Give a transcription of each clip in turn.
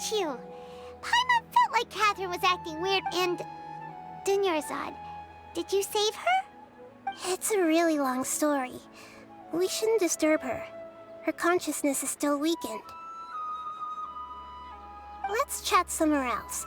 got you. Paimon felt like Catherine was acting weird and... Dunyarzad, did you save her? It's a really long story. We shouldn't disturb her. Her consciousness is still weakened. Let's chat somewhere else.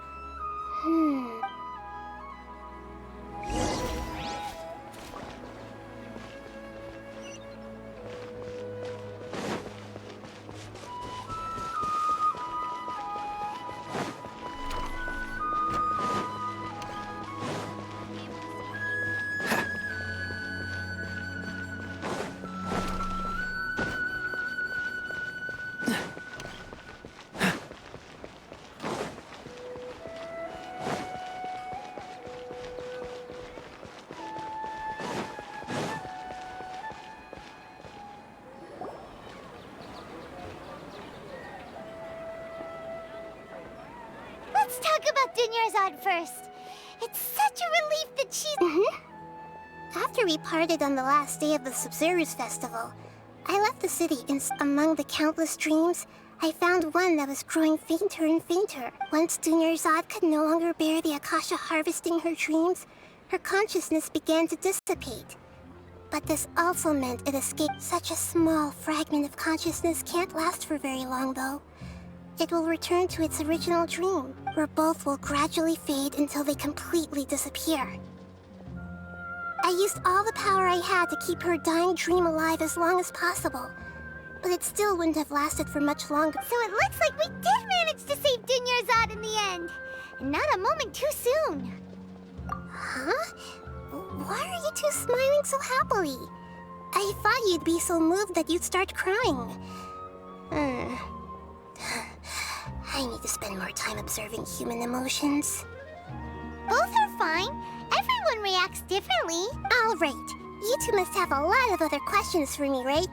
Let's talk about Dunyarzad first. It's such a relief that she's... After we parted on the last day of the Sumeru's festival, I left the city and among the countless dreams, I found one that was growing fainter and fainter. Once Dunyarzad could no longer bear the Akasha harvesting her dreams, her consciousness began to dissipate. But this also meant it escaped. Such a small fragment of consciousness can't last for very long, though. It will return to its original dream, where both will gradually fade until they completely disappear. I used all the power I had to keep her dying dream alive as long as possible, but it still wouldn't have lasted for much longer. So it looks like we did manage to save Dunyarzad in the end, and not a moment too soon. Huh? Why are you two smiling so happily? I thought you'd be so moved that you'd start crying. I need to spend more time observing human emotions. Both are fine. Everyone reacts differently. All right. You two must have a lot of other questions for me, right?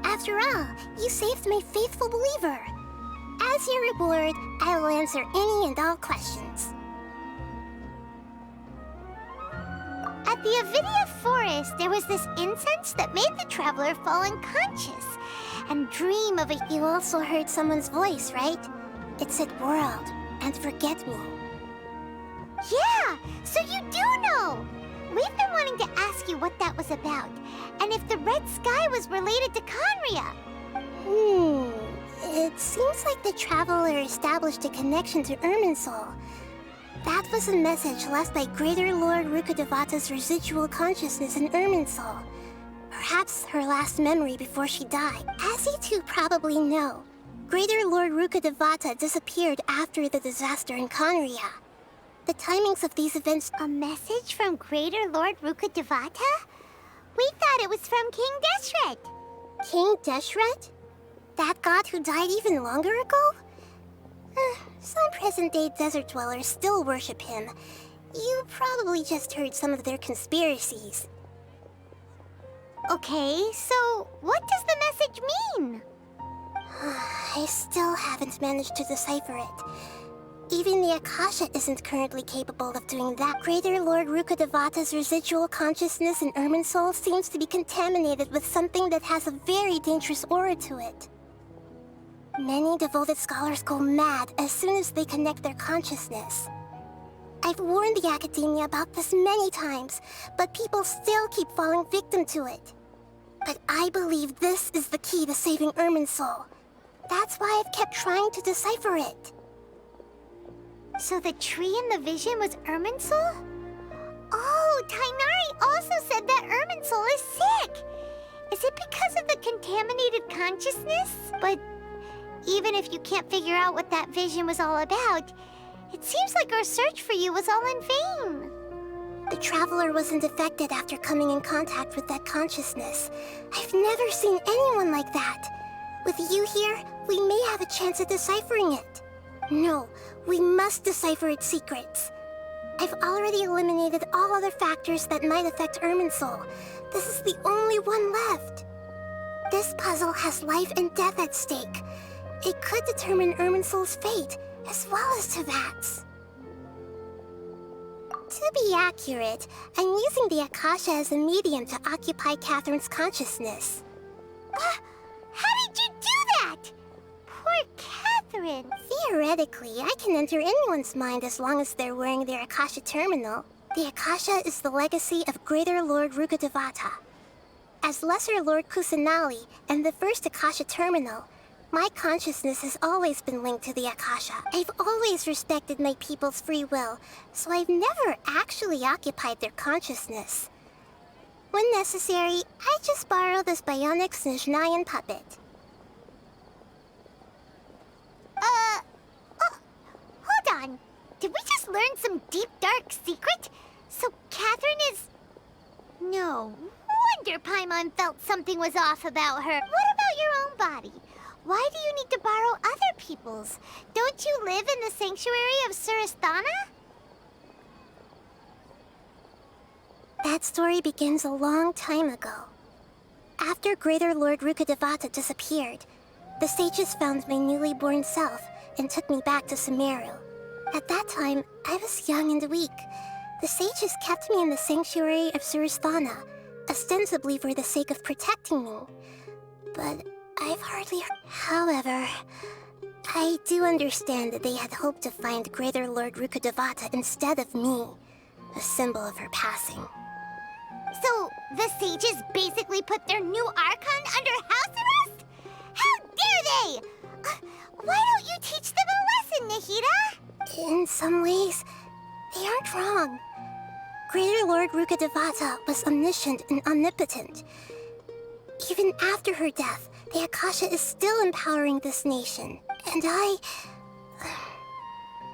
After all, you saved my faithful believer. As your reward, I will answer any and all questions. At the Avidia forest, there was this incense that made the traveler fall unconscious and dream of a... You also heard someone's voice, right? It said world and forget me. Yeah, so you do know! We've been wanting to ask you what that was about, and if the red sky was related to Khaenri'ah. It seems like the traveler established a connection to Irminsul. That was a message left by Greater Lord Rukkhadevata's residual consciousness in Irminsul. Perhaps her last memory before she died. As you two probably know, Greater Lord Rukkhadevata disappeared after the disaster in Khaenri'ah. The timings of these events... A message from Greater Lord Rukkhadevata? We thought it was from King Deshret. King Deshret? That god who died even longer ago? Some present-day desert dwellers still worship him. You probably just heard some of their conspiracies. Okay, so what does the message mean? I still haven't managed to decipher it. Even the Akasha isn't currently capable of doing that. Greater Lord Rukkhadevata's residual consciousness in Irminsul seems to be contaminated with something that has a very dangerous aura to it. Many devoted scholars go mad as soon as they connect their consciousness. I've warned the academia about this many times, but people still keep falling victim to it. But I believe this is the key to saving Irminsul. That's why I've kept trying to decipher it. So the tree in the vision was Irminsul? Oh, Tighnari also said that Irminsul is sick! Is it because of the contaminated consciousness? But even if you can't figure out what that vision was all about, it seems like our search for you was all in vain. The traveler wasn't affected after coming in contact with that consciousness. I've never seen anyone like that. With you here, we may have a chance at deciphering it. No, we must decipher its secrets. I've already eliminated all other factors that might affect Irminsul. This is the only one left. This puzzle has life and death at stake. It could determine Irminsul's fate, as well as Tevat's. To be accurate, I'm using the Akasha as a medium to occupy Catherine's consciousness. How did you do that? Poor Catherine. Theoretically, I can enter anyone's mind as long as they're wearing their Akasha terminal. The Akasha is the legacy of Greater Lord Rukkhadevata. As Lesser Lord Kusanali and the first Akasha terminal, my consciousness has always been linked to the Akasha. I've always respected my people's free will, so I've never actually occupied their consciousness. When necessary, I just borrow this bionic Snezhnayan puppet. Hold on. Did we just learn some deep, dark secret? So Catherine is... No wonder Paimon felt something was off about her. What about your own body? Why do you need to borrow other people's? Don't you live in the sanctuary of Surasthana? That story begins a long time ago. After Greater Lord Rukkhadevata disappeared, the sages found my newly born self and took me back to Sumeru. At that time, I was young and weak. The sages kept me in the sanctuary of Surasthana, ostensibly for the sake of protecting me. But I've hardly heard. However, I do understand that they had hoped to find Greater Lord Rukkhadevata instead of me, a symbol of her passing. So, the sages basically put their new Archon under house arrest? How dare they! Why don't you teach them a lesson, Nahida? In some ways, they aren't wrong. Greater Lord Rukkhadevata was omniscient and omnipotent. Even after her death, the Akasha is still empowering this nation. And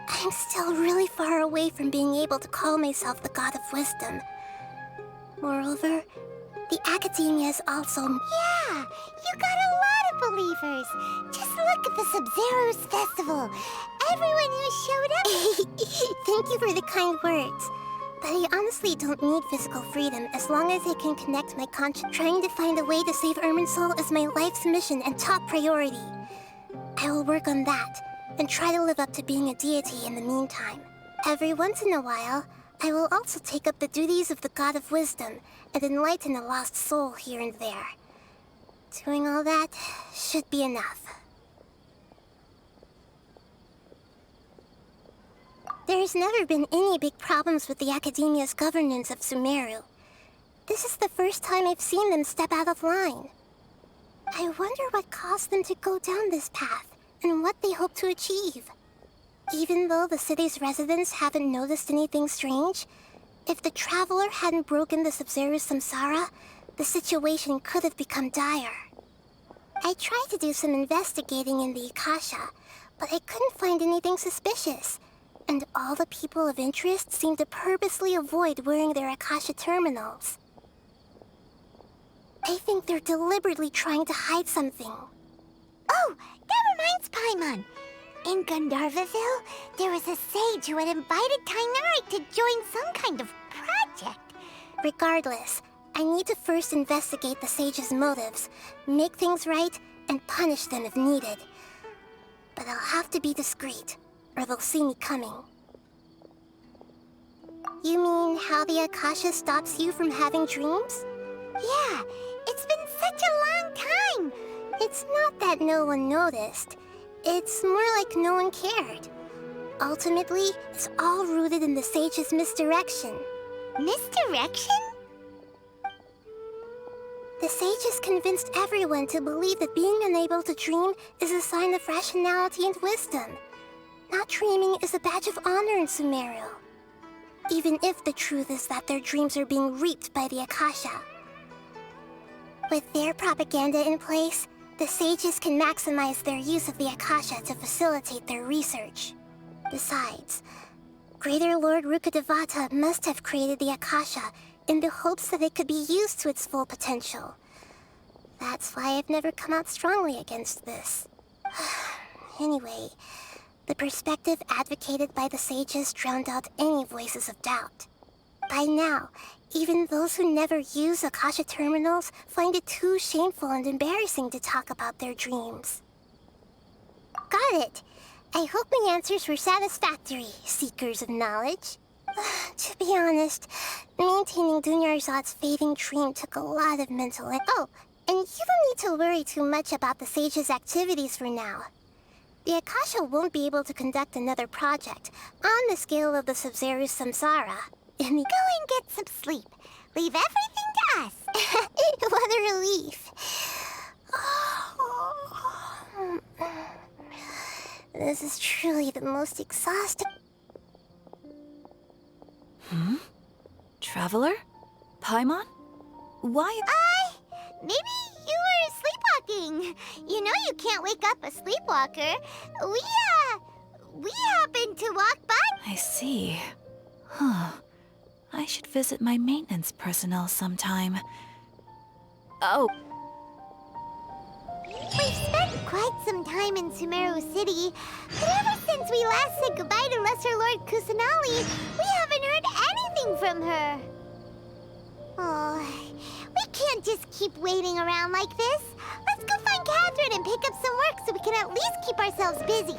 I'm still really far away from being able to call myself the God of Wisdom. Moreover, the Academia is also... Yeah, you got a lot of believers. Just look at the Sub-Zero's festival. Everyone who showed up... Thank you for the kind words. But I honestly don't need physical freedom as long as I can connect my conscience. Trying to find a way to save Irminsul is my life's mission and top priority. I will work on that, and try to live up to being a deity in the meantime. Every once in a while, I will also take up the duties of the God of Wisdom and enlighten a lost soul here and there. Doing all that should be enough. There's never been any big problems with the Academia's governance of Sumeru. This is the first time I've seen them step out of line. I wonder what caused them to go down this path, and what they hope to achieve. Even though the city's residents haven't noticed anything strange, if the Traveler hadn't broken the Sub-Zero's samsara, the situation could have become dire. I tried to do some investigating in the Akasha, but I couldn't find anything suspicious. And all the people of interest seem to purposely avoid wearing their Akasha terminals. I think they're deliberately trying to hide something. Oh, that reminds Paimon. In Gandharvaville, there was a sage who had invited Tainari to join some kind of project. Regardless, I need to first investigate the sage's motives, make things right, and punish them if needed. But I'll have to be discreet, or they'll see me coming. You mean how the Akasha stops you from having dreams? Yeah, it's been such a long time. It's not that no one noticed. It's more like no one cared. Ultimately, it's all rooted in the sage's misdirection. Misdirection? The sages convinced everyone to believe that being unable to dream is a sign of rationality and wisdom. Not dreaming is a badge of honor in Sumeru. Even if the truth is that their dreams are being reaped by the Akasha. With their propaganda in place, the sages can maximize their use of the Akasha to facilitate their research. Besides, Greater Lord Rukkhadevata must have created the Akasha in the hopes that it could be used to its full potential. That's why I've never come out strongly against this. Anyway, the perspective advocated by the sages drowned out any voices of doubt. By now, even those who never use Akasha terminals find it too shameful and embarrassing to talk about their dreams. Got it. I hope my answers were satisfactory, seekers of knowledge. To be honest, maintaining Dunyarzad's fading dream took a lot of mental... Oh, and you don't need to worry too much about the sage's activities for now. the Akasha won't be able to conduct another project on the scale of the Sub-Zero Samsara. Go and get some sleep. Leave everything to us. What a relief. This is truly the most exhausting... Traveler? Paimon? Why? Maybe you were sleepwalking. You know you can't wake up a sleepwalker. We happened to walk by. I see. Huh. I should visit my maintenance personnel sometime. Oh, We've spent quite some time in Sumeru City, but ever since we last said goodbye to Lesser Lord Kusanali, we haven't heard anything from her. Oh, we can't just keep waiting around like this. Let's go find Catherine and pick up some work so we can at least keep ourselves busy.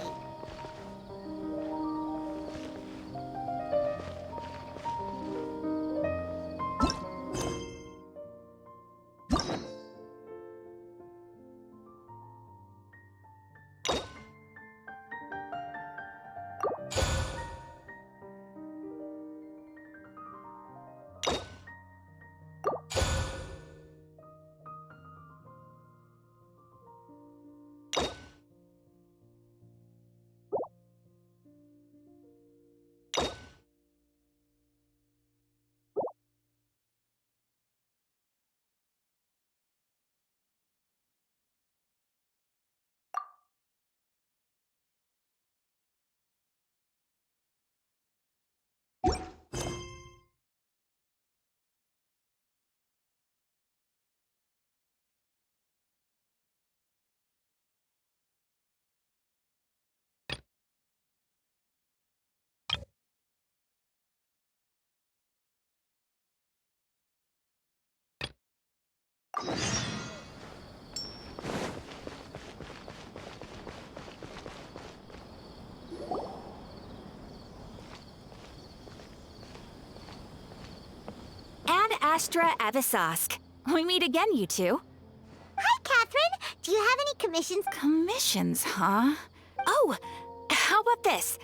Ad Astra Avisask. We meet again, you two. Hi, Catherine. Do you have any commissions? Commissions, huh? Oh, how about this?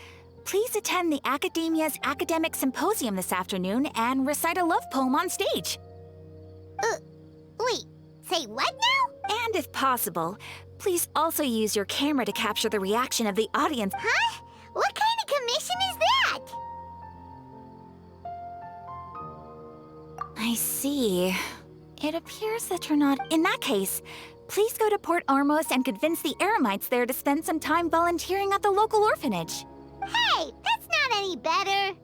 Please attend the Academia's Academic Symposium this afternoon and recite a love poem on stage. Wait, say what now? And if possible, please also use your camera to capture the reaction of the audience. Huh? What kind of commission is that? I see. It appears that you're not... In that case, please go to Port Armos and convince the Eremites there to spend some time volunteering at the local orphanage. Hey, that's not any better.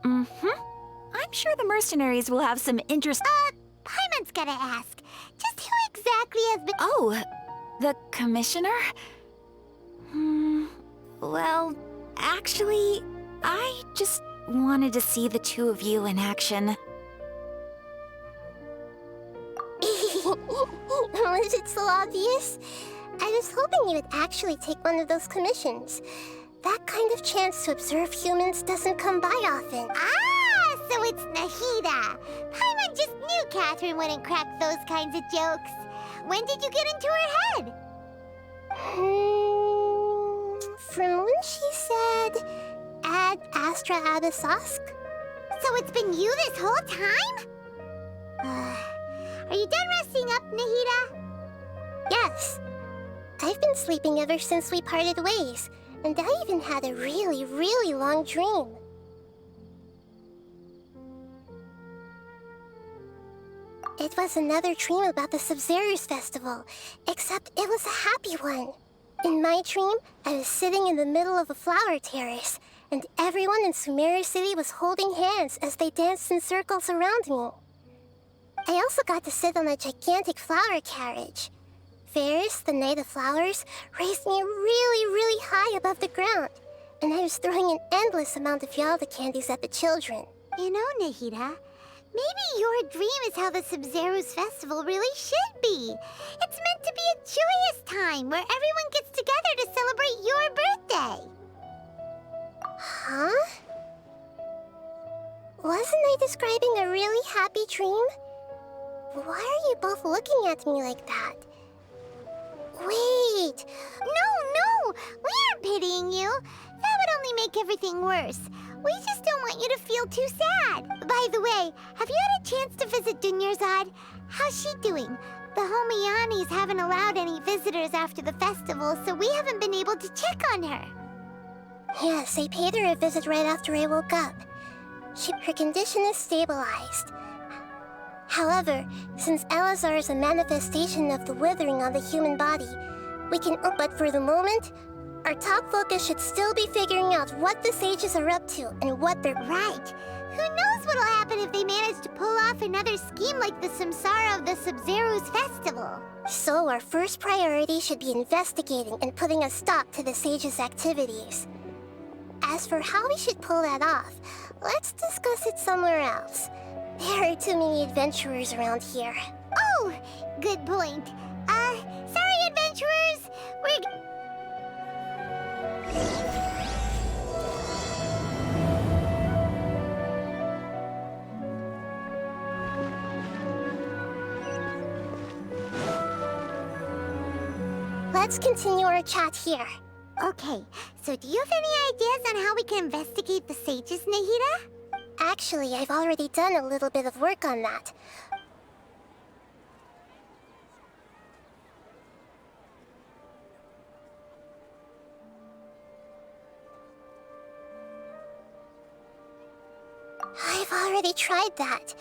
I'm sure the mercenaries will have some interest... Paimon's gotta ask. Just who exactly has been... Oh, the commissioner? Well, actually, I just wanted to see the two of you in action. Was it so obvious? I was hoping you would actually take one of those commissions. That kind of chance to observe humans doesn't come by often. Ah, so it's Nahida. Paimon just knew Catherine wouldn't crack those kinds of jokes. When did you get into her head? From when she said, Ad Astra Abisask? So it's been you this whole time? Are you done resting up, Nahida? Yes. I've been sleeping ever since we parted ways, and I even had a really, really long dream. It was another dream about the Sub-Zero's festival, except it was a happy one. In my dream, I was sitting in the middle of a flower terrace, and everyone in Sumeru City was holding hands as they danced in circles around me. I also got to sit on a gigantic flower carriage. Ferris, the Knight of Flowers, raised me really, really high above the ground, and I was throwing an endless amount of Yalda candies at the children. You know, Nahida, maybe your dream is how the Sub-Zero's festival really should be. It's meant to be a joyous time where everyone gets together to celebrate your birthday. Huh? Wasn't I describing a really happy dream? Why are you both looking at me like that? Wait! No! We aren't pitying you. That would only make everything worse. We just don't want you to feel too sad. By the way, have you had a chance to visit Dunyarzad? How's she doing? The Homianis haven't allowed any visitors after the festival, so we haven't been able to check on her. Yes, I paid her a visit right after I woke up. Her condition is stabilized. However, since Elazar is a manifestation of the withering on the human body, we can... But for the moment, our top focus should still be figuring out what the sages are up to and what they're... Right. Who knows what'll happen if they manage to pull off another scheme like the Samsara of the Sub-Zero's festival. So our first priority should be investigating and putting a stop to the sages' activities. As for how we should pull that off, let's discuss it somewhere else. There are too many adventurers around here. Oh, good point. Sorry, adventurers. Let's continue our chat here. Okay, so do you have any ideas on how we can investigate the sages, Nahida? Actually, I've already done a little bit of work on that. I've already tried that,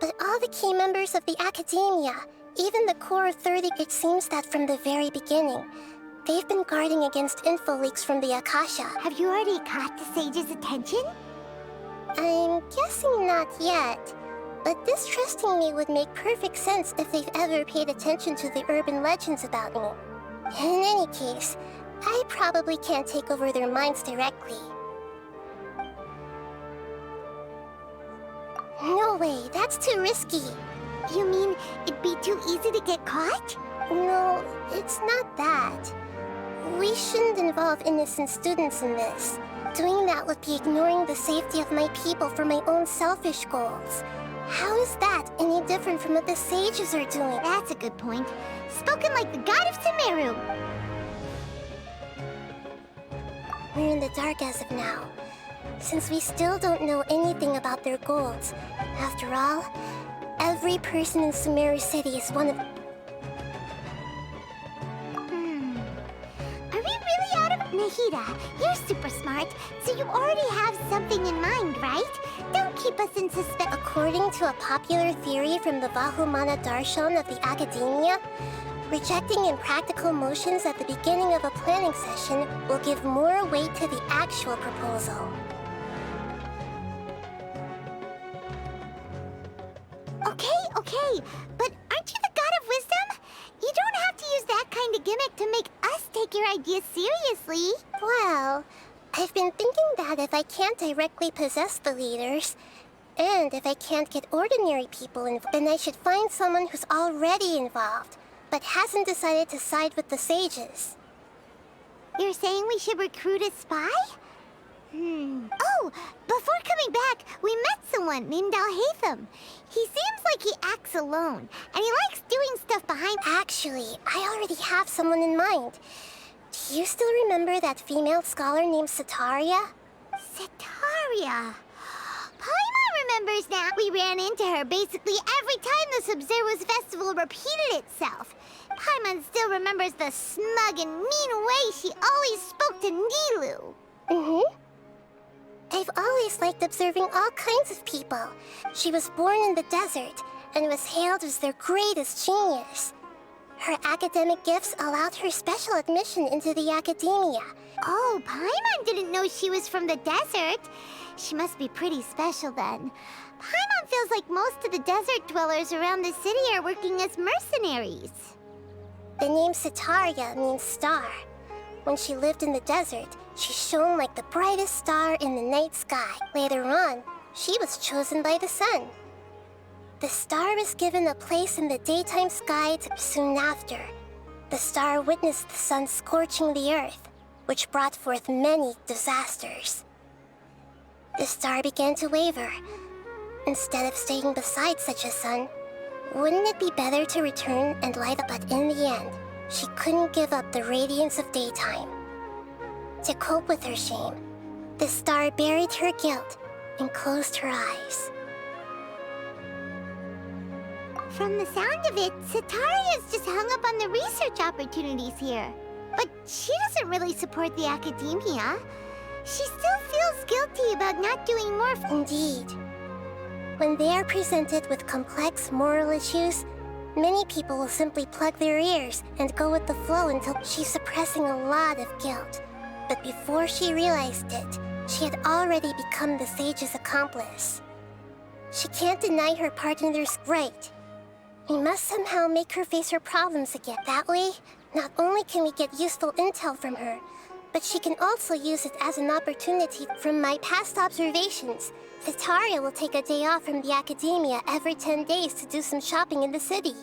but all the key members of the Academia, even the core of 30, it seems that from the very beginning, they've been guarding against info leaks from the Akasha. Have you already caught the sages' attention? I'm guessing not yet, but distrusting me would make perfect sense if they've ever paid attention to the urban legends about me. In any case, I probably can't take over their minds directly. No way, that's too risky. You mean it'd be too easy to get caught? No, it's not that. We shouldn't involve innocent students in this. Doing that would be ignoring the safety of my people for my own selfish goals. How is that any different from what the sages are doing? That's a good point. Spoken like the god of Sumeru. We're in the dark as of now, since we still don't know anything about their goals. After all, every person in Sumeru City is one of... Are we really out of... Nahida, you're super smart, so you already have something in mind, right? Don't keep us in suspense. According to a popular theory from the Vahumana Darshan of the Academia, rejecting impractical motions at the beginning of a planning session will give more weight to the actual proposal. Okay, but aren't you the god of wisdom? You don't have to use that kind of gimmick to make us take your ideas seriously. Well, I've been thinking that if I can't directly possess the leaders, and if I can't get ordinary people involved, then I should find someone who's already involved, but hasn't decided to side with the sages. You're saying we should recruit a spy? Oh, before coming back, we met someone named Alhaitham. He seems like he acts alone, and he likes doing stuff behind... Actually, I already have someone in mind. Do you still remember that female scholar named Setaria? Setaria. Paimon remembers now. We ran into her basically every time the Sub-Zero's festival repeated itself. Paimon still remembers the smug and mean way she always spoke to Nilou. I've always liked observing all kinds of people. She was born in the desert and was hailed as their greatest genius. Her academic gifts allowed her special admission into the Academia. Oh, Paimon didn't know she was from the desert. She must be pretty special then. Paimon feels like most of the desert dwellers around the city are working as mercenaries. The name Setaria means star. When she lived in the desert, she shone like the brightest star in the night sky. Later on, she was chosen by the sun. The star was given a place in the daytime sky soon after. The star witnessed the sun scorching the earth, which brought forth many disasters. The star began to waver, instead of staying beside such a son. Wouldn't it be better to return and light up? But in the end, she couldn't give up the radiance of daytime. To cope with her shame, the star buried her guilt and closed her eyes. From the sound of it, Sataria's just hung up on the research opportunities here. But she doesn't really support the academia. She still feels guilty about not doing more for— Indeed. When they are presented with complex moral issues, many people will simply plug their ears and go with the flow until she's suppressing a lot of guilt. But before she realized it, she had already become the sage's accomplice. She can't deny her part in their right. We must somehow make her face her problems again. That way, not only can we get useful intel from her, but she can also use it as an opportunity. From my past observations, Sataria will take a day off from the academia every 10 days to do some shopping in the city.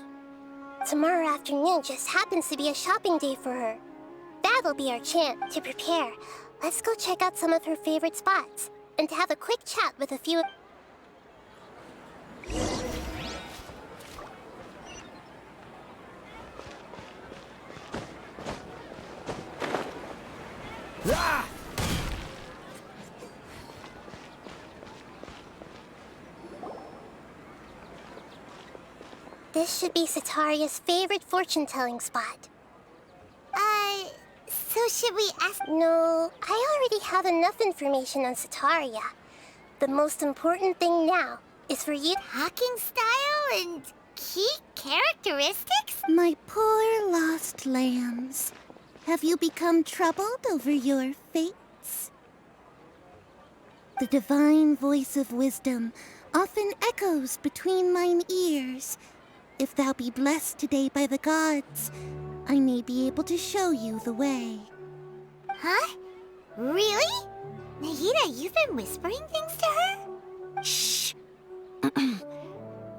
Tomorrow afternoon just happens to be a shopping day for her. That'll be our chance to prepare. Let's go check out some of her favorite spots, and have a quick chat with a few— Ah! This should be Sataria's favorite fortune-telling spot. So should we ask— No, I already have enough information on Sataria. The most important thing now is for you— talking style and key characteristics? My poor lost lambs. Have you become troubled over your fates? The divine voice of wisdom often echoes between mine ears. If thou be blessed today by the gods, I may be able to show you the way. Huh? Really? Nahida, you've been whispering things to her? Shh.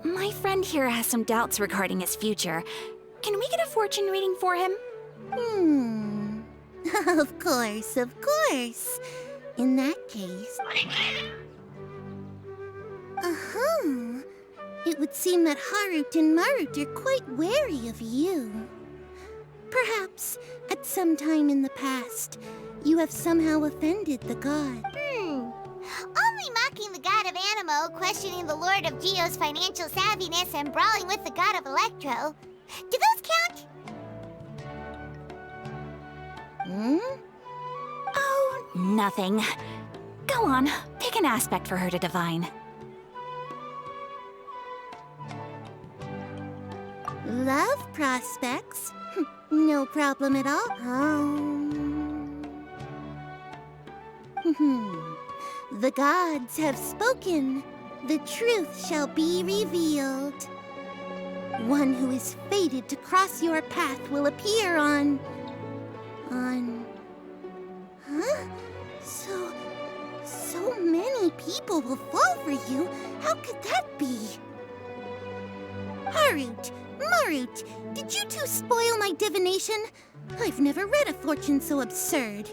My friend here has some doubts regarding his future. Can we get a fortune reading for him? Of course, of course. In that case... It would seem that Harut and Marut are quite wary of you. Perhaps, at some time in the past, you have somehow offended the god. Only mocking the god of Animo, questioning the lord of Geo's financial savviness, and brawling with the god of Electro. Do those count? Oh, nothing. Go on, pick an aspect for her to divine. Love prospects? No problem at all. The gods have spoken. The truth shall be revealed. One who is fated to cross your path will appear on... Huh? So many people will fall for you. How could that be? Harut, Marut, did you two spoil my divination? I've never read a fortune so absurd.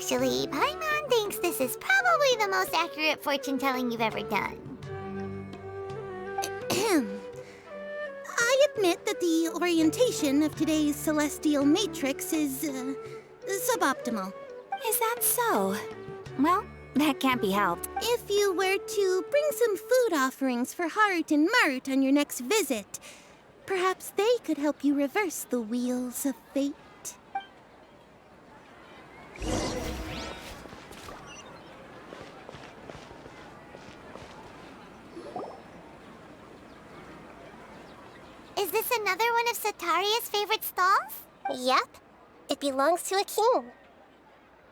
Actually, Paimon thinks this is probably the most accurate fortune-telling you've ever done. I admit that the orientation of today's celestial matrix is, suboptimal. Is that so? Well, that can't be helped. If you were to bring some food offerings for Harut and Marut on your next visit, perhaps they could help you reverse the wheels of fate. Is this another one of Sataria's favorite stalls? Yep. It belongs to a king.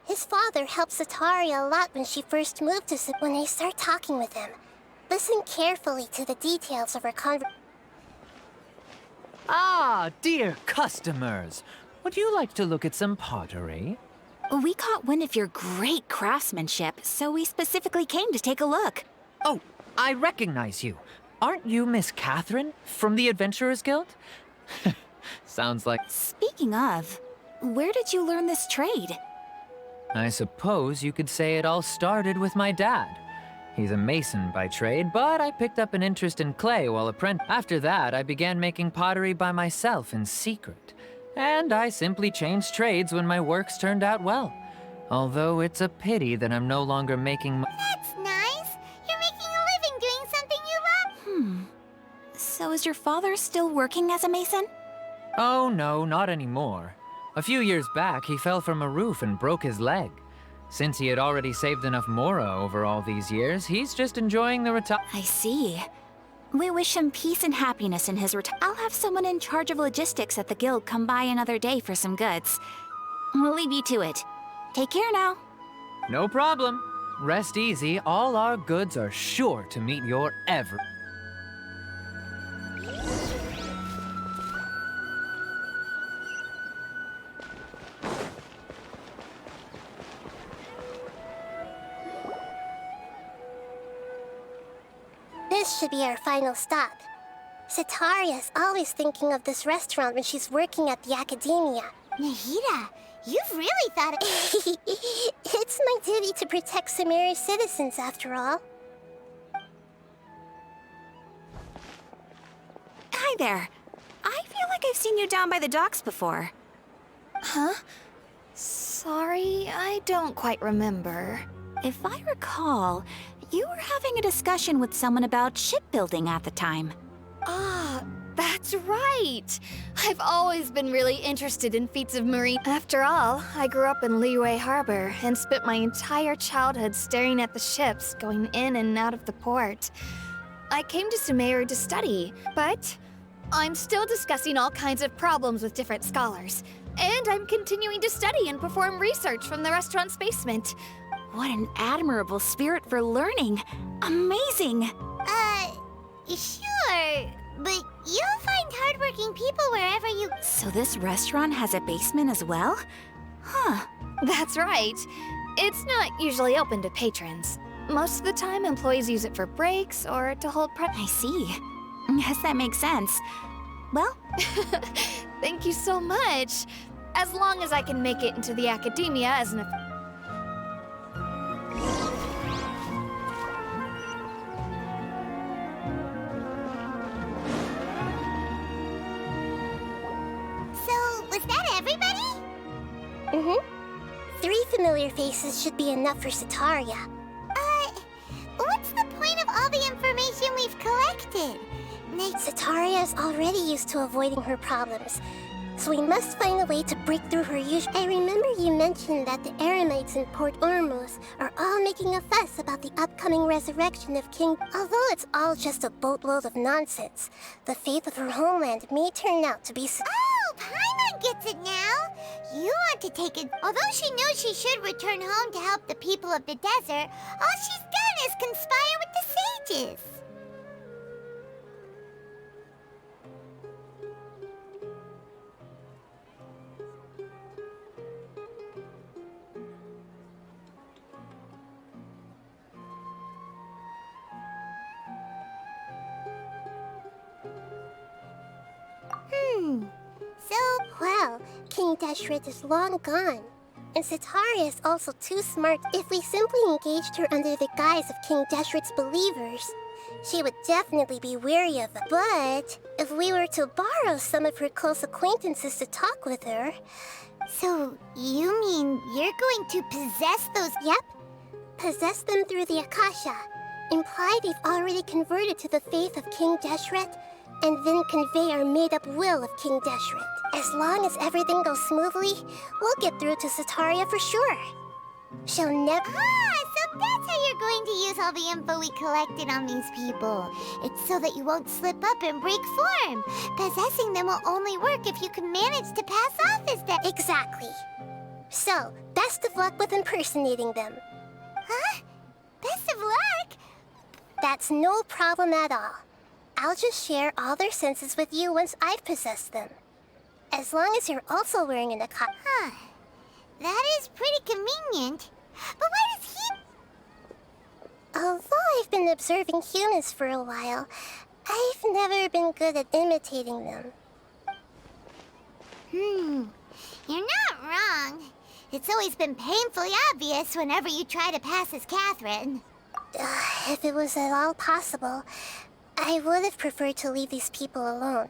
His father helped Sataria a lot when she first moved to When I start talking with him, listen carefully to the details of her conversation. Ah, dear customers. Would you like to look at some pottery? We caught wind of your great craftsmanship, so we specifically came to take a look. Oh, I recognize you. Aren't you Miss Catherine from the Adventurers Guild? Sounds like... Speaking of, where did you learn this trade? I suppose you could say it all started with my dad. He's a mason by trade, but I picked up an interest in clay while After that, I began making pottery by myself in secret. And I simply changed trades when my works turned out well. Although it's a pity that I'm no longer making That's nice. You're making a living doing something you love. So is your father still working as a mason? Oh no, not anymore. A few years back, he fell from a roof and broke his leg. Since he had already saved enough mora over all these years, he's just enjoying the I see. We wish him peace and happiness in his I'll have someone in charge of logistics at the guild come by another day for some goods. We'll leave you to it. Take care now. No problem. Rest easy, all our goods are sure to meet your every... This should be our final stop. Sitaria's always thinking of this restaurant when she's working at the academia. Nahida, you've really thought of... It's my duty to protect Sumeru's citizens, after all. Hi there. I feel like I've seen you down by the docks before. Huh? Sorry, I don't quite remember. If I recall, you were having a discussion with someone about shipbuilding at the time. Ah, that's right! I've always been really interested in feats of marine. After all, I grew up in Liyue Harbor and spent my entire childhood staring at the ships going in and out of the port. I came to Sumeru to study, but I'm still discussing all kinds of problems with different scholars. And I'm continuing to study and perform research from the restaurant's basement. What an admirable spirit for learning. Amazing. Sure, but you'll find hardworking people wherever you... So this restaurant has a basement as well? Huh. That's right. It's not usually open to patrons. Most of the time, employees use it for breaks or to hold I see. Guess that makes sense. Well, Thank you so much. As long as I can make it into the academia as an... So, was that everybody? Mm-hmm. 3 familiar faces should be enough for Sitaria. What's the point of all the information we've collected? Sitaria is already used to avoiding her problems, so we must find a way to break through her usual... I remember you mentioned that the Eremites in Port Ormuz are all making a fuss about the upcoming resurrection of King... Although it's all just a boatload of nonsense, the fate of her homeland may turn out to be... Oh, Paimon gets it now. You want to take it... Although she knows she should return home to help the people of the desert, all she's done is conspire with the sages. So, Well, King Deshret is long gone, and Sitaria is also too smart. If we simply engaged her under the guise of King Deshret's believers, she would definitely be weary of it. But if we were to borrow some of her close acquaintances to talk with her... so you mean you're going to possess those... Yep. Possess them through the Akasha. Imply they've already converted to the faith of King Deshret, and then convey our made-up will of King Deshret. As long as everything goes smoothly, we'll get through to Sitaria for sure. She'll never... So that's how you're going to use all the info we collected on these people. It's so that you won't slip up and break form. Possessing them will only work if you can manage to pass off as them. Exactly. So, best of luck with impersonating them. Huh? Best of luck? That's no problem at all. I'll just share all their senses with you once I've possessed them. As long as you're also wearing an Akasha. Huh. That is pretty convenient. But why does he... Although I've been observing humans for a while, I've never been good at imitating them. You're not wrong. It's always been painfully obvious whenever you try to pass as Catherine. If it was at all possible, I would have preferred to leave these people alone.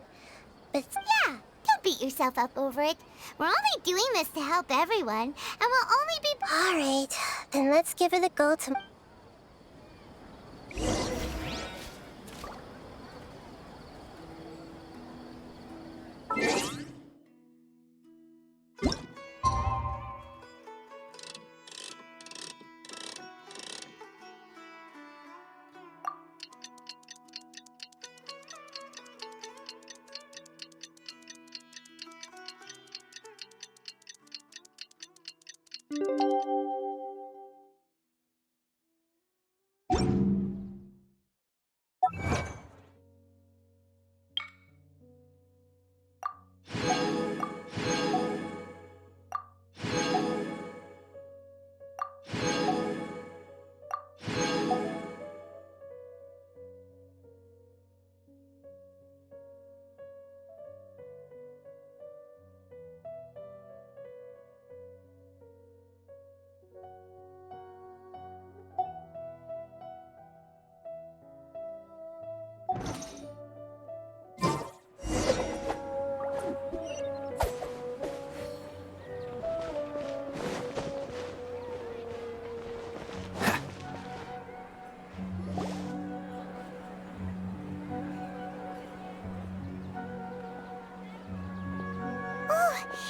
But Yeah, don't beat yourself up over it. We're only doing this to help everyone, and we'll only be... alright, then let's give it a go to...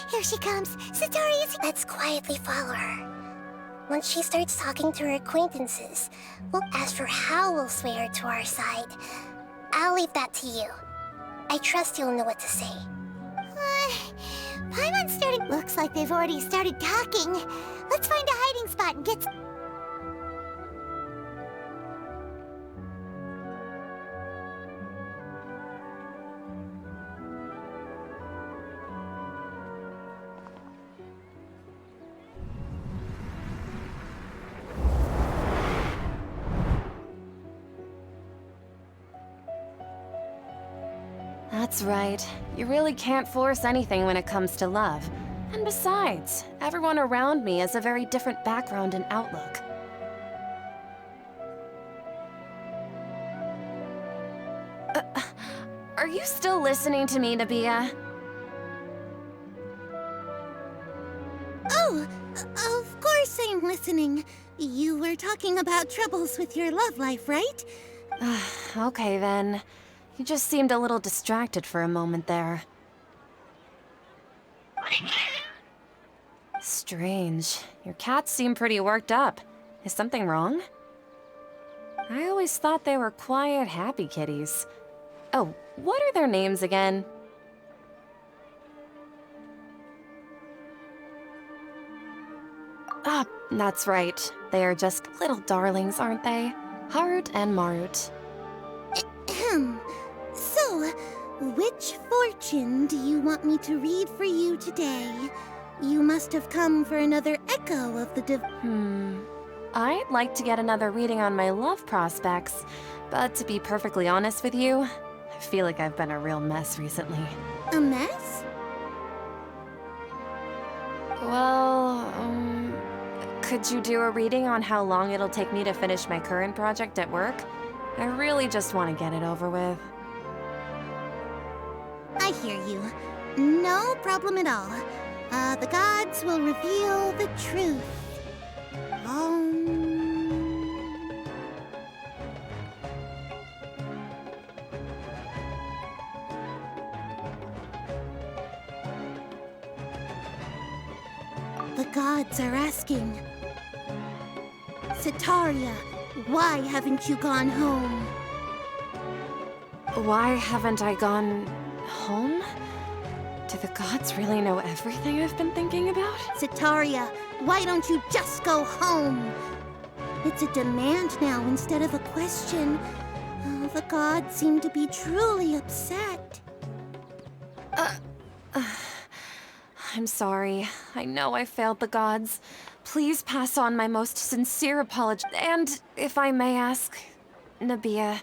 Here she comes. Satori is... Let's quietly follow her. Once she starts talking to her acquaintances, we'll ask her how we'll sway her to our side. I'll leave that to you. I trust you'll know what to say. Paimon's starting... Looks like they've already started talking. Let's find a hiding spot and get... That's right. You really can't force anything when it comes to love. And besides, everyone around me has a very different background and outlook. Are you still listening to me, Nabia? Oh, of course I'm listening. You were talking about troubles with your love life, right? Okay then. You just seemed a little distracted for a moment there. Strange. Your cats seem pretty worked up. Is something wrong? I always thought they were quiet, happy kitties. Oh, what are their names again? Ah, that's right. They are just little darlings, aren't they? Harut and Marut. Ahem. So, which fortune do you want me to read for you today? You must have come for another echo of the I'd like to get another reading on my love prospects, but to be perfectly honest with you, I feel like I've been a real mess recently. A mess? Well, could you do a reading on how long it'll take me to finish my current project at work? I really just want to get it over with. I hear you. No problem at all. The gods will reveal the truth. The gods are asking. Sitaria, why haven't you gone home? Why haven't I gone home? Do the gods really know everything I've been thinking about? Sitaria, why don't you just go home? It's a demand now instead of a question. Oh, the gods seem to be truly upset. I'm sorry. I know I failed the gods. Please pass on my most sincere apology. And if I may ask, Nabia,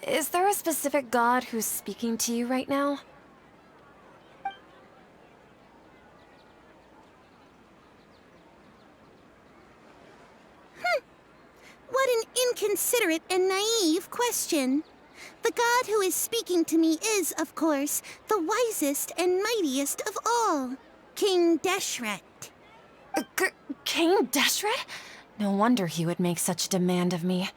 is there a specific god who's speaking to you right now? consider it a naive question. The god who is speaking to me is, of course, the wisest and mightiest of all, King Deshret. King Deshret? No wonder he would make such a demand of me.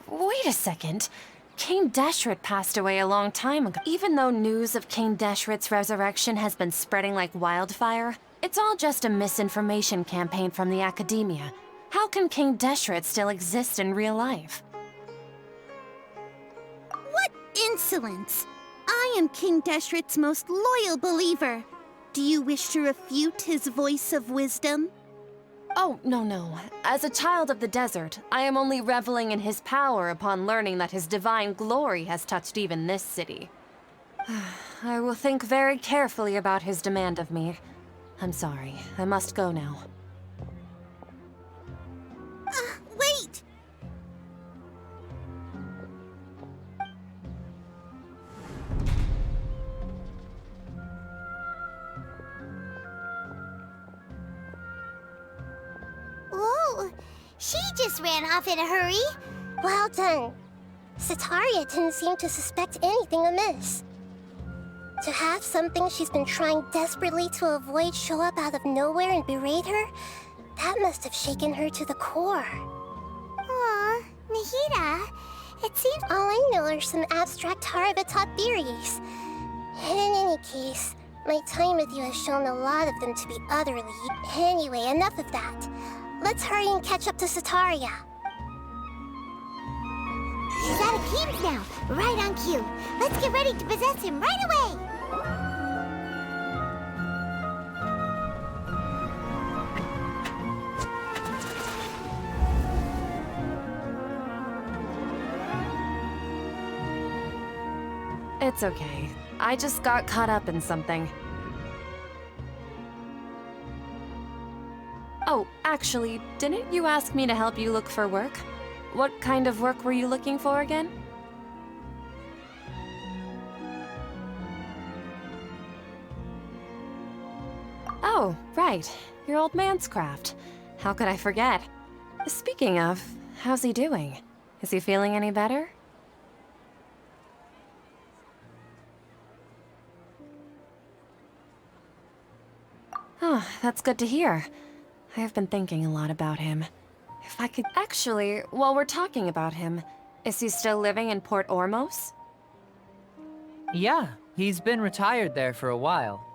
Wait a second. King Deshret passed away a long time ago. Even though news of King Deshret's resurrection has been spreading like wildfire, it's all just a misinformation campaign from the academia. How can King Deshret still exist in real life? What insolence! I am King Deshret's most loyal believer. Do you wish to refute his voice of wisdom? Oh, no. As a child of the desert, I am only reveling in his power upon learning that his divine glory has touched even this city. I will think very carefully about his demand of me. I'm sorry, I must go now. Wait! Whoa! She just ran off in a hurry. Well done. Setaria didn't seem to suspect anything amiss. To have something she's been trying desperately to avoid show up out of nowhere and berate her, that must have shaken her to the core. Aw, Nahida, it seems All I know are some abstract Harabatot theories. And in any case, my time with you has shown a lot of them to be utterly... Anyway, enough of that. Let's hurry and catch up to Setaria. she's out of Keem's now. Right on cue. Let's get ready to possess him right away. It's okay. I just got caught up in something. Oh, actually, didn't you ask me to help you look for work? What kind of work were you looking for again? Oh, right. Your old man's craft. How could I forget? Speaking of, how's he doing? Is he feeling any better? Oh, that's good to hear. I have been thinking a lot about him. If I could... Actually, while we're talking about him, is he still living in Port Ormos? Yeah, he's been retired there for a while.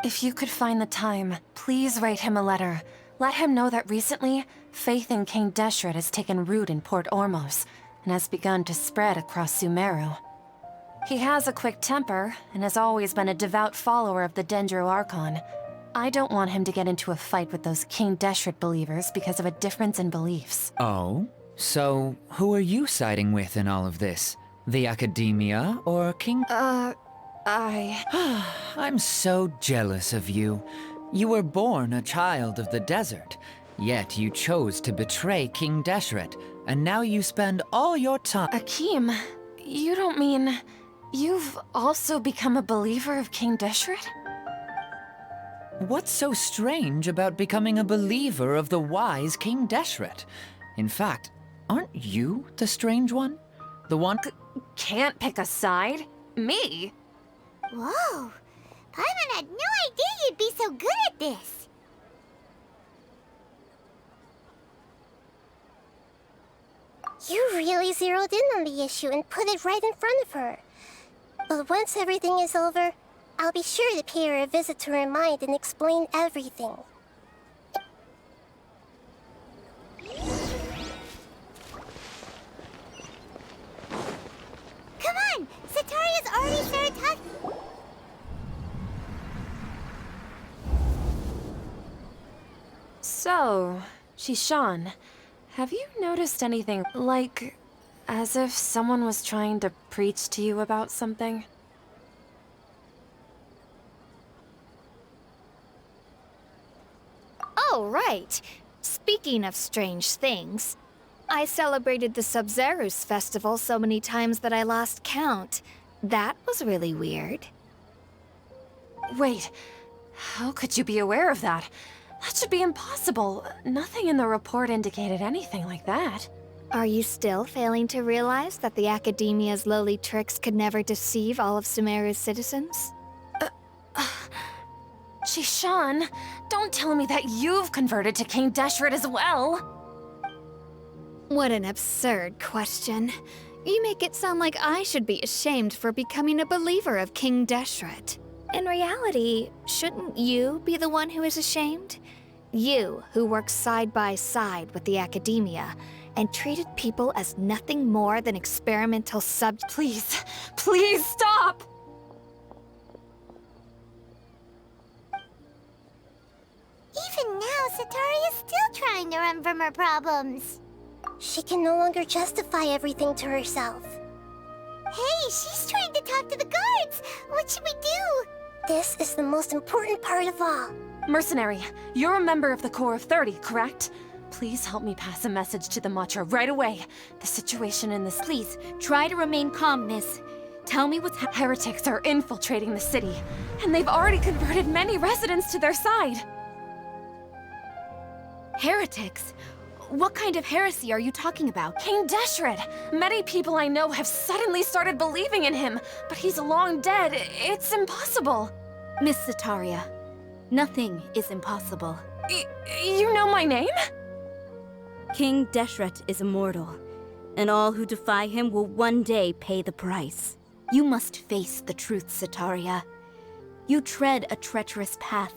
If you could find the time, please write him a letter. Let him know that recently, faith in King Deshret has taken root in Port Ormos and has begun to spread across Sumeru. He has a quick temper and has always been a devout follower of the Dendro Archon. I don't want him to get into a fight with those King Deshret believers because of a difference in beliefs. Oh? So, who are you siding with in all of this? The Academia or King... I'm so jealous of you. You were born a child of the desert, yet you chose to betray King Deshret, and now you spend all your time... Akeem, you don't mean... You've also become a believer of King Deshret? What's so strange about becoming a believer of the wise King Deshret? In fact, aren't you the strange one? The one... Can't pick a side? Me? Whoa! Paimon had no idea you'd be so good at this. You really zeroed in on the issue and put it right in front of her. But once everything is over, I'll be sure to pay her a visit to her mind and explain everything. Come on! Setaria's already started talking. So, Shishan, have you noticed anything, like, as if someone was trying to preach to you about something? Oh, right. Speaking of strange things, I celebrated the Sub-Zerus festival so many times that I lost count. That was really weird. Wait, how could you be aware of that? That should be impossible. Nothing in the report indicated anything like that. Are you still failing to realize that the Academia's lowly tricks could never deceive all of Sumeru's citizens? Shishan, don't tell me that you've converted to King Deshret as well! What an absurd question. You make it sound like I should be ashamed for becoming a believer of King Deshret. In reality, shouldn't you be the one who is ashamed? You, who works side by side with the Academia, and treated people as nothing more than experimental subjects. Please stop! Even now, Satari is still trying to run from her problems. She can no longer justify everything to herself. Hey, she's trying to talk to the guards! What should we do? This is the most important part of all. Mercenary, you're a member of the Corps of 30, correct? Please help me pass a message to the Matra right away. The situation in this... Please, try to remain calm, miss. Tell me what's Heretics are infiltrating the city, and they've already converted many residents to their side. Heretics? What kind of heresy are you talking about? King Deshret! Many people I know have suddenly started believing in him, but he's long dead. It's impossible. Miss Zetaria, nothing is impossible. You know my name? King Deshret is immortal, and all who defy him will one day pay the price. You must face the truth, Zetaria. You tread a treacherous path,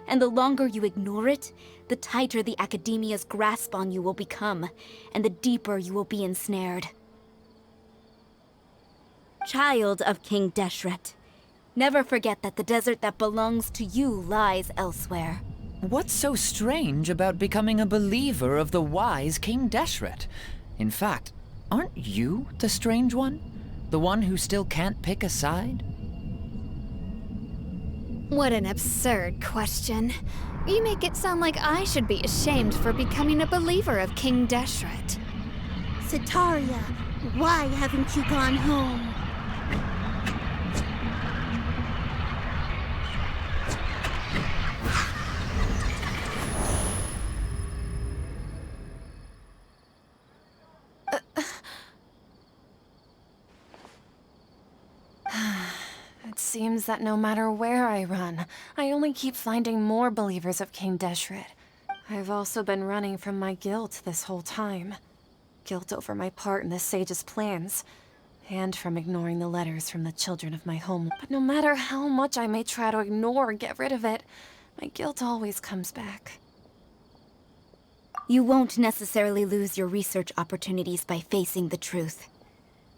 and the longer you ignore it, the tighter the Academia's grasp on you will become, and the deeper you will be ensnared. Child of King Deshret, Never forget that the desert that belongs to you lies elsewhere. What's so strange about becoming a believer of the wise King Deshret? In fact, aren't you the strange one? The one who still can't pick a side? What an absurd question. You make it sound like I should be ashamed for becoming a believer of King Deshret. Zetaria, why haven't you gone home? It seems that no matter where I run, I only keep finding more believers of King Deshret. I've also been running from my guilt this whole time. Guilt over my part in the sage's plans, and from ignoring the letters from the children of my home. But no matter how much I may try to ignore or get rid of it, my guilt always comes back. You won't necessarily lose your research opportunities by facing the truth.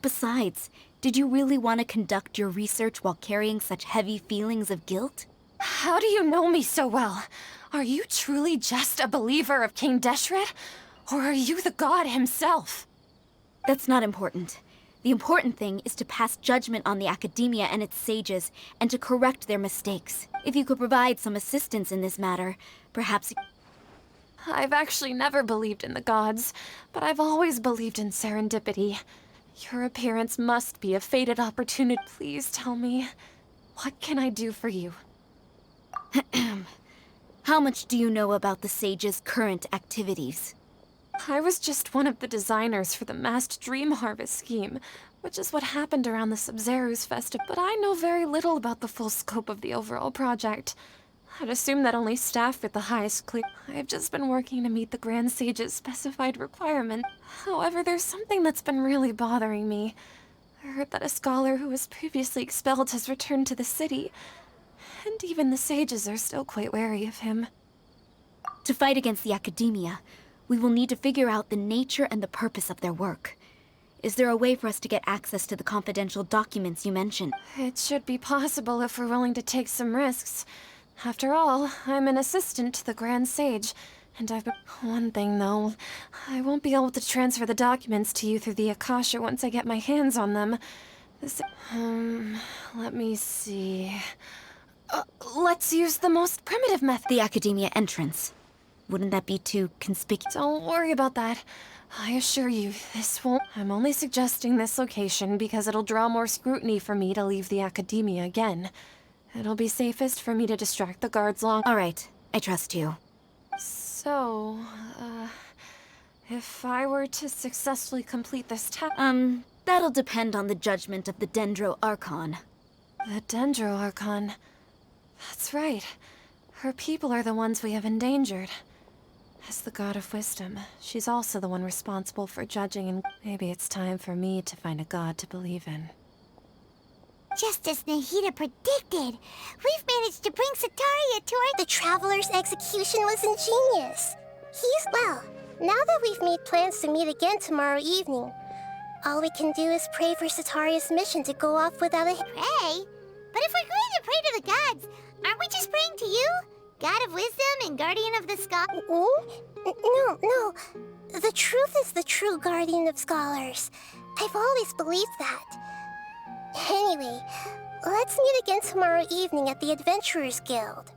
Besides, did you really want to conduct your research while carrying such heavy feelings of guilt? How do you know me so well? Are you truly just a believer of King Deshret? Or are you the god himself? That's not important. The important thing is to pass judgment on the Academia and its sages, and to correct their mistakes. If you could provide some assistance in this matter, perhaps... I've actually never believed in the gods, but I've always believed in serendipity. Your appearance must be a fated opportunity. Please tell me, what can I do for you? How much do you know about the sage's current activities? I was just one of the designers for the masked dream harvest scheme, which is what happened around the Sumeru's festival. But I know very little about the full scope of the overall project. I'd assume that only staff with the highest clear. I've just been working to meet the Grand Sage's specified requirement. However, there's something that's been really bothering me. I heard that a scholar who was previously expelled has returned to the city, and even the sages are still quite wary of him. To fight against the Academia, we will need to figure out the nature and the purpose of their work. Is there a way for us to get access to the confidential documents you mentioned? It should be possible if we're willing to take some risks. After all, I'm an assistant to the Grand Sage, and I've been... One thing, though. I won't be able to transfer the documents to you through the Akasha once I get my hands on them. Let me see... let's use the most primitive method. The Academia entrance. Wouldn't that be too conspicuous? Don't worry about that. I assure you, this won't... I'm only suggesting this location because it'll draw more scrutiny for me to leave the Academia again. It'll be safest for me to distract the guards long... All right, I trust you. So, If I were to successfully complete this task... That'll depend on the judgment of the Dendro Archon. The Dendro Archon. That's right. Her people are the ones we have endangered. As the god of wisdom, she's also the one responsible for judging, and maybe it's time for me to find a god to believe in. Just as Nahida predicted, we've managed to bring Sataria to our... The Traveler's execution was ingenious. Well, now that we've made plans to meet again tomorrow evening, all we can do is pray for Sataria's mission to go off without a... Pray? But if we're going to pray to the gods, aren't we just praying to you? God of wisdom and guardian of the scholars? No. The truth is the true guardian of scholars. I've always believed that. Anyway, let's meet again tomorrow evening at the Adventurers Guild.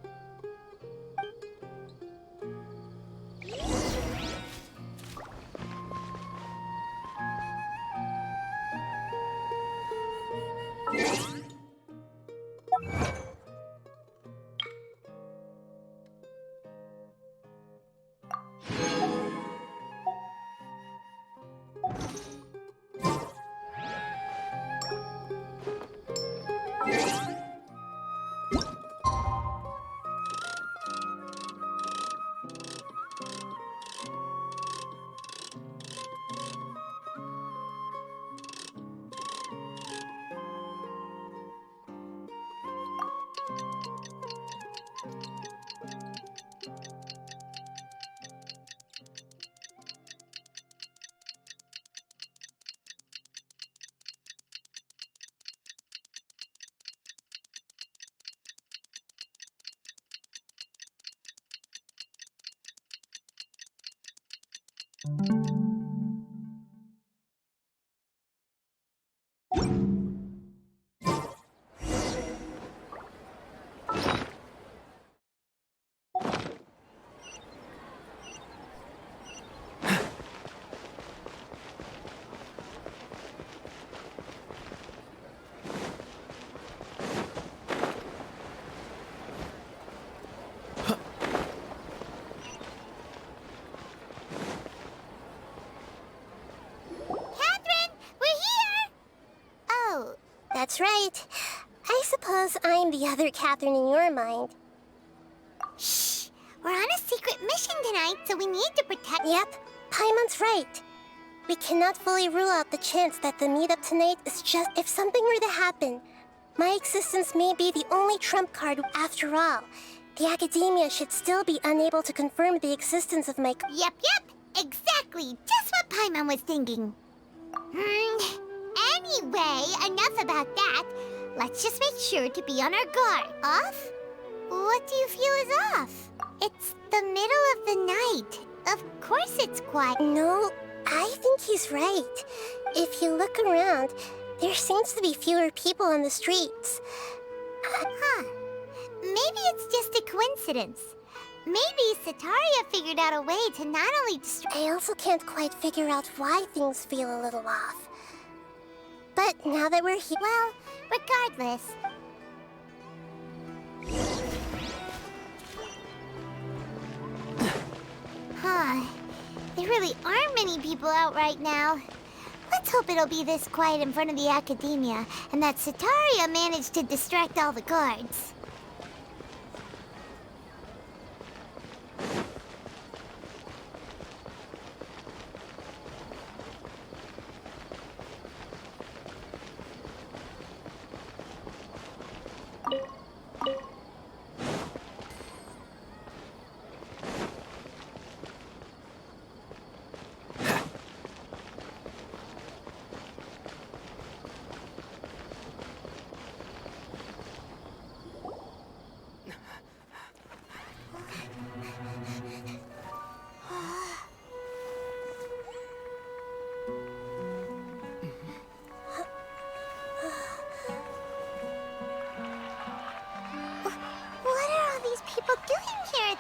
That's right. I suppose I'm the other Catherine in your mind. Shh! We're on a secret mission tonight, so we need to protect... Yep, Paimon's right. We cannot fully rule out the chance that the meetup tonight is just... If something were to happen, my existence may be the only trump card after all. The Academia should still be unable to confirm the existence of my... Yep. Exactly. Just what Paimon was thinking. Anyway, enough about that. Let's just make sure to be on our guard. Off? What do you feel is off? It's the middle of the night. Of course it's quiet. No, I think he's right. If you look around, there seems to be fewer people on the streets. Maybe it's just a coincidence. Maybe Sataria figured out a way to not only I also can't quite figure out why things feel a little off. But now that we're here... Well, regardless... There really aren't many people out right now. Let's hope it'll be this quiet in front of the Academia, and that Sataria managed to distract all the guards.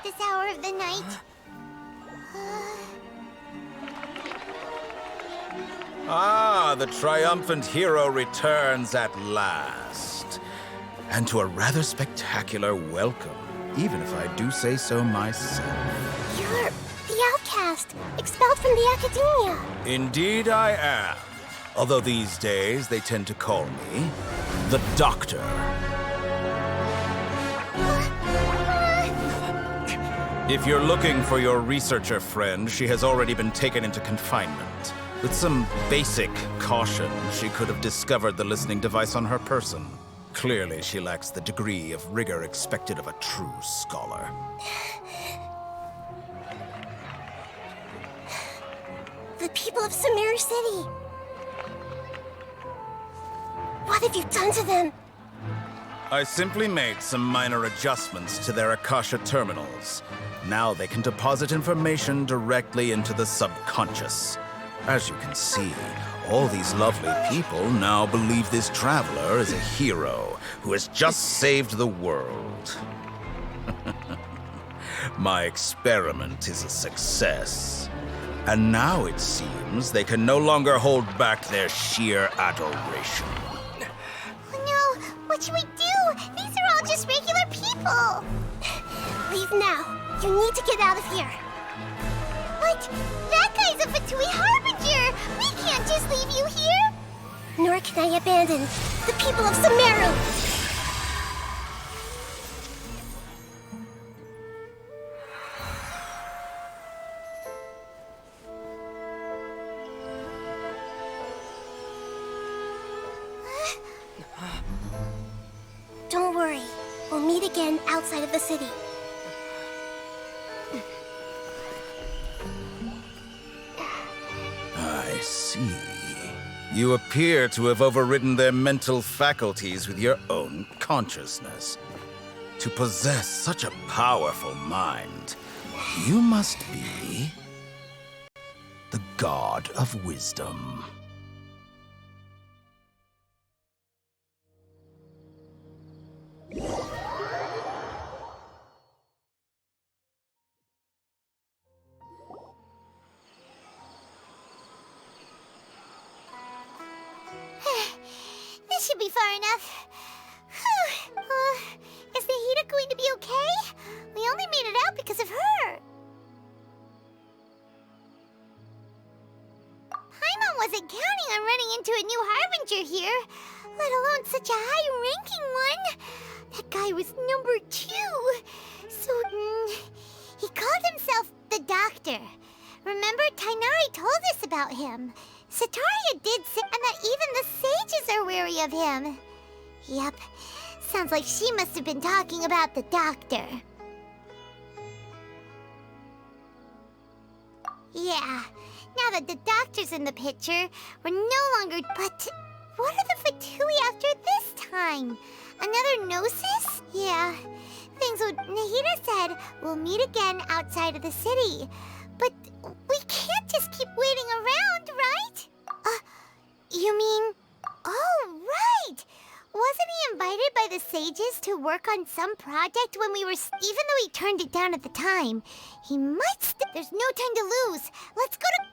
This hour of the night. The triumphant hero returns at last. And to a rather spectacular welcome, even if I do say so myself. You're the outcast. outcast, expelled from the academia. Indeed I am. Although these days they tend to call me the Doctor. If you're looking for your researcher friend, she has already been taken into confinement. With some basic caution, she could have discovered the listening device on her person. Clearly, she lacks the degree of rigor expected of a true scholar. The people of Sumeru City. What have you done to them? I simply made some minor adjustments to their Akasha terminals. Now they can deposit information directly into the subconscious. As you can see, all these lovely people now believe this traveler is a hero who has just saved the world. My experiment is a success. And now it seems they can no longer hold back their sheer adoration. Oh no, what should we do? These are all just regular people. Leave now. You need to get out of here. But that guy's a Fatui Harbinger. We can't just leave you here. Nor can I abandon the people of Sumeru. Don't worry. We'll meet again outside of the city. I see. You appear to have overridden their mental faculties with your own consciousness. To possess such a powerful mind, you must be the god of wisdom. This should be far enough. Is the Hida going to be okay? We only made it out because of her. Paimon wasn't counting on running into a new Harbinger here, let alone such a high-ranking one. That guy was number 2. So, he called himself the Doctor. Remember, Tainari told us about him. Sataria did say, and that even the sages are wary of him. Yep, sounds like she must have been talking about the Doctor. Yeah, now that the Doctor's in the picture, we're no longer... But what are the Fatui after this time? Another Gnosis? Yeah, things what Nahida said, we'll meet again outside of the city. But we can't just keep waiting around, right? You mean... Oh, right! Wasn't he invited by the sages to work on some project when we were... Even though he turned it down at the time, he might There's no time to lose. Let's go to...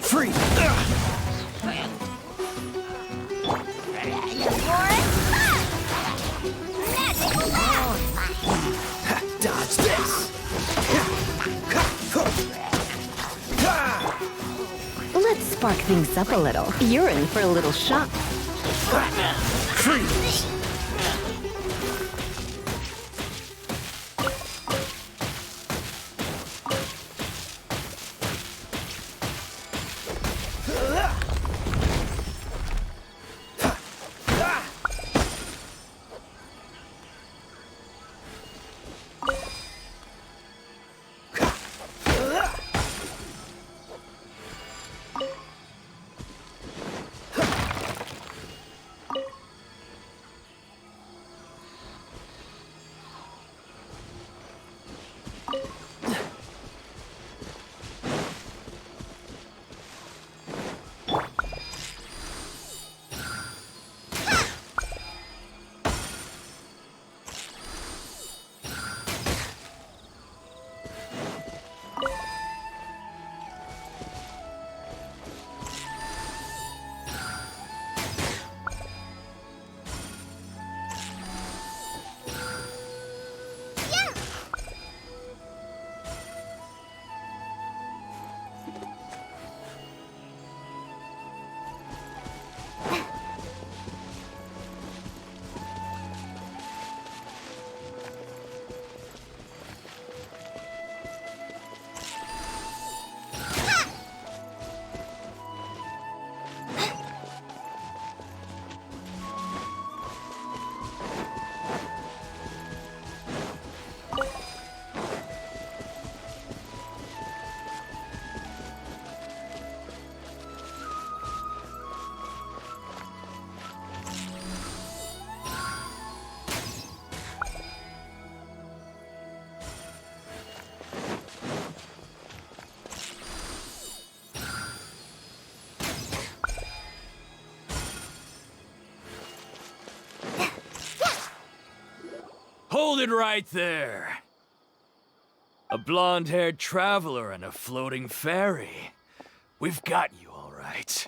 Free! Dodge this! Let's spark things up a little, you're in for a little shock. Freeze! Hold it right there. A blonde-haired traveler and a floating fairy. We've got you all right.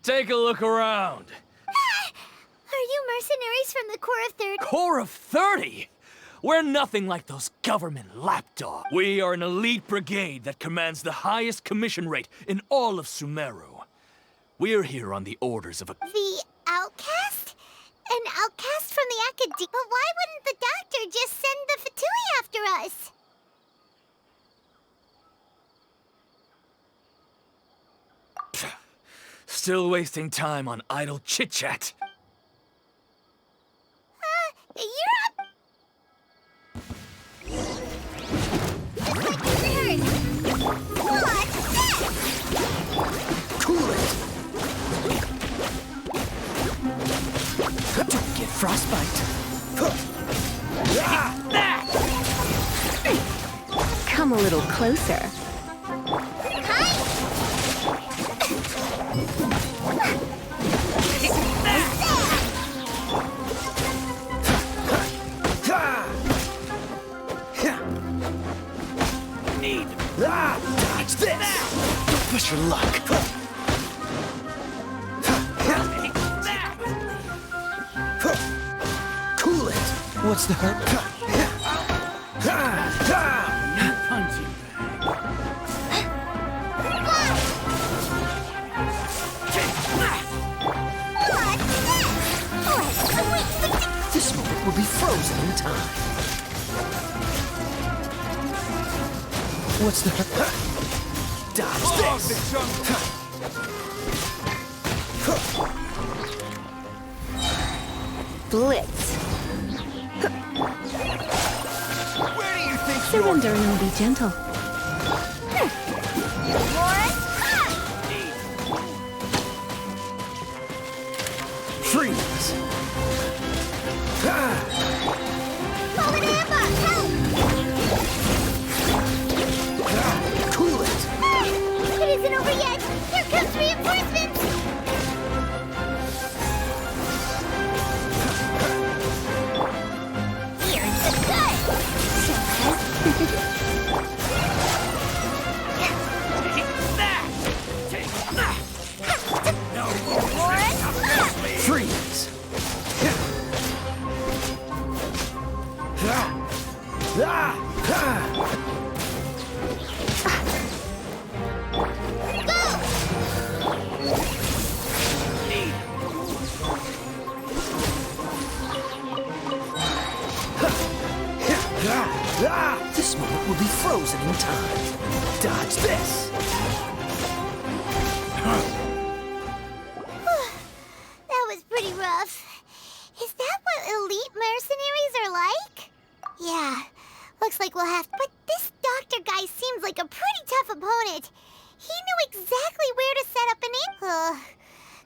Take a look around. Are you mercenaries from the Corps of 30? Corps of 30? We're nothing like those government lapdogs. We are an elite brigade that commands the highest commission rate in all of Sumeru. We're here on the orders of a... The outcast? An outcast from the academy? But why wouldn't the doctor just send the Fatui after us? Still wasting time on idle chit-chat. You're up! What's this? Cool it! Don't get frostbite. Come a little closer. Dodge this! Don't push your luck. Cool it! What's the hurt? Punching this moment will be frozen in time. What's the hurt? Dodge this! Blitz. Where do you think Surrender and I'll be gentle. Freeze! Cool it! It isn't over yet! Here comes reinforcements! Here's the good! Watch this! That was pretty rough. Is that what elite mercenaries are like? Yeah, looks like we'll have. But this doctor guy seems like a pretty tough opponent. He knew exactly where to set up an aim.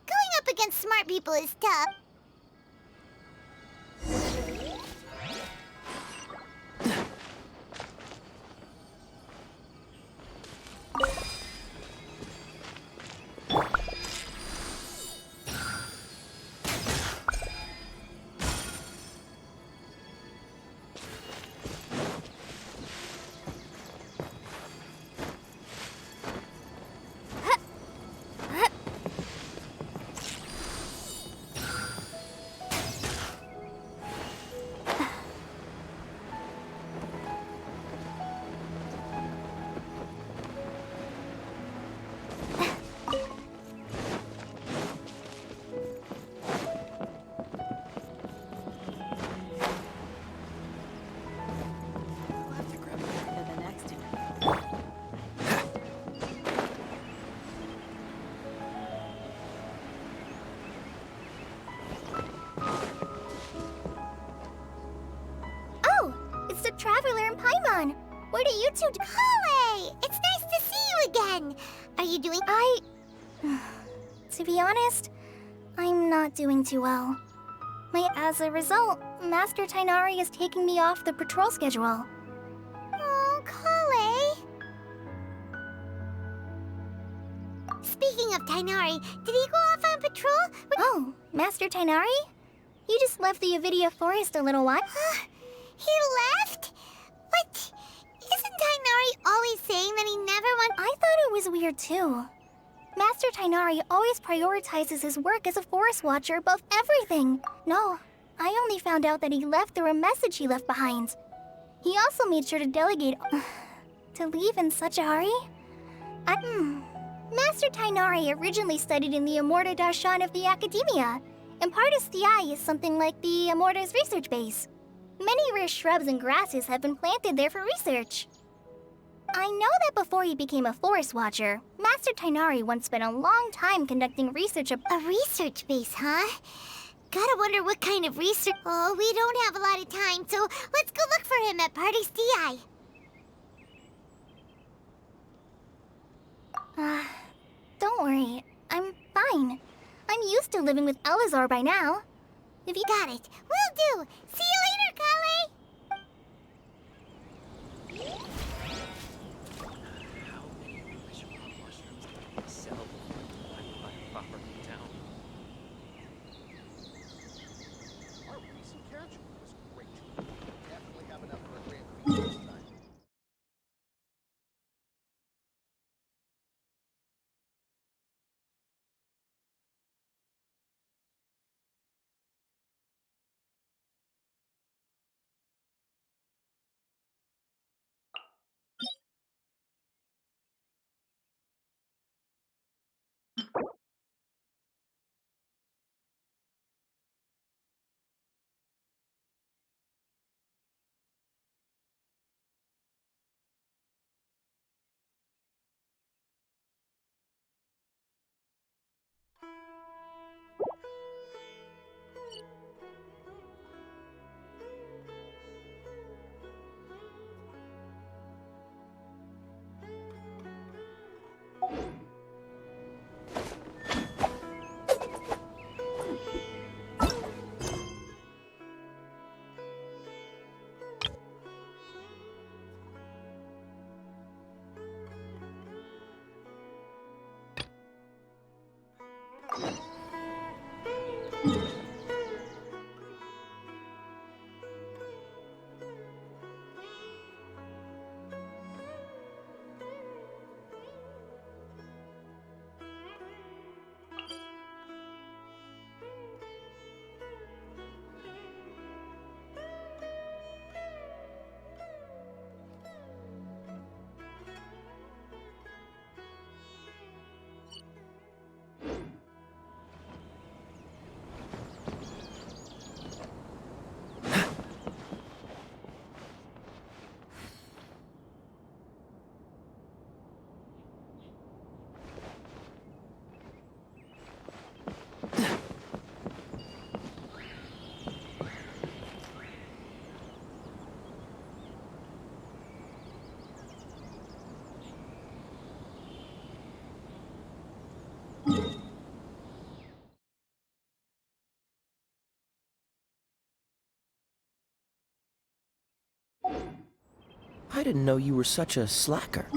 Going up against smart people is tough. It's the Traveler and Paimon. What are you two doing? Kale! It's nice to see you again. Are you doing? To be honest, I'm not doing too well. As a result, Master Tainari is taking me off the patrol schedule. Oh, Kale. Speaking of Tainari, did he go off on patrol? Oh, Master Tainari? He just left the Avidia Forest a little while. He left? But isn't Tainari always saying that he never wants? I thought it was weird too. Master Tainari always prioritizes his work as a forest watcher above everything. No, I only found out that he left through a message he left behind. He also made sure to delegate to leave in such a hurry. Master Tainari originally studied in the Immorta Darshan of the Academia, and Partis Di is something like the Immorta's research base. Many rare shrubs and grasses have been planted there for research. I know that before he became a forest watcher, Master Tainari once spent a long time conducting research A research base, huh? Gotta wonder what kind of research. Oh, we don't have a lot of time, so let's go look for him at Party's DI. Don't worry, I'm fine. I'm used to living with Elazar by now. If you got it, will do. See you later, Kale. I didn't know you were such a slacker.